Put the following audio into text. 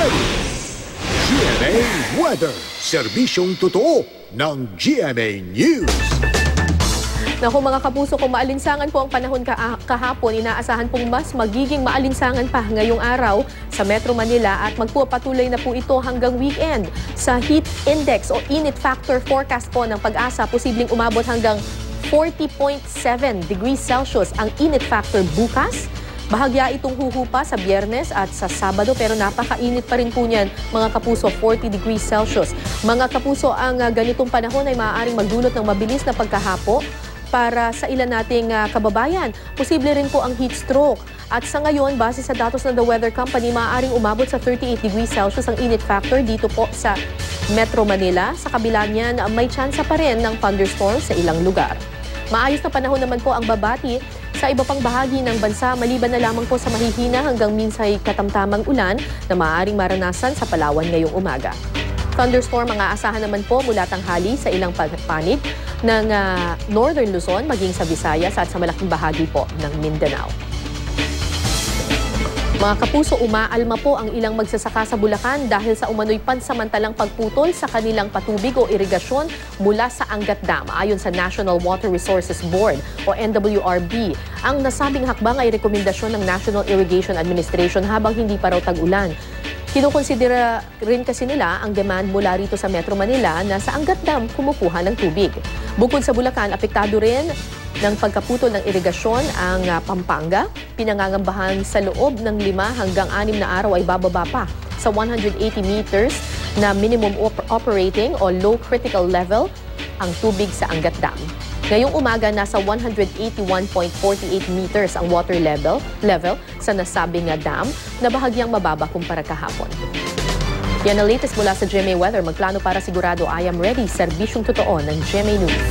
ready. GMA Weather, serbisyong totoo ng GMA News. Naku mga kapuso, kung maalinsangan po ang panahon kahapon, inaasahan pong mas magiging maalinsangan pa ngayong araw sa Metro Manila at magpapatuloy na po ito hanggang weekend. Sa heat index o init factor forecast po ng Pag-asa, posibleng umabot hanggang 40.7 degrees Celsius ang init factor bukas. Bahagya itong huhupa sa Biyernes at sa Sabado pero napakainit pa rin po niyan mga kapuso, 40 degrees Celsius. Mga kapuso, ang ganitong panahon ay maaaring magdulot ng mabilis na pagkahapo para sa ilan nating kababayan. Posible rin po ang heat stroke. At sa ngayon, base sa datos ng The Weather Company, maaaring umabot sa 38 degrees Celsius ang init factor dito po sa Metro Manila. Sa kabila niyan, may tsansa pa rin ng thunderstorm sa ilang lugar. Maayos na panahon naman po ang babati sa iba pang bahagi ng bansa, maliban na lamang po sa mahihina hanggang minsay katamtamang ulan na maaaring maranasan sa Palawan ngayong umaga. Thunderstorm ang aasahan naman po mula tanghali sa ilang panig ng Northern Luzon, maging sa Visayas at sa malaking bahagi po ng Mindanao. Mga kapuso, umaalma po ang ilang magsasaka sa Bulacan dahil sa umano'y pansamantalang pagputol sa kanilang patubig o irigasyon mula sa Angat Dam. Ayon sa National Water Resources Board o NWRB, ang nasabing hakbang ay rekomendasyon ng National Irrigation Administration habang hindi pa raw tag-ulan. Kinukonsidera rin kasi nila ang demand mula rito sa Metro Manila na sa Angat Dam kumukuha ng tubig. Bukod sa Bulacan, apektado rin ng pagkaputol ng irigasyon ang Pampanga. Pinangangambahan sa loob ng 5 hanggang 6 na araw ay bababa pa sa 180 meters na minimum operating o low critical level ang tubig sa Angat Dam. Ngayong umaga, nasa 181.48 meters ang water level sa nasabing dam na bahagyang mababa kumpara kahapon. Yan ang latest mula sa GMA Weather. Magplano para sigurado, I am ready. Serbisyong totoo ng GMA News.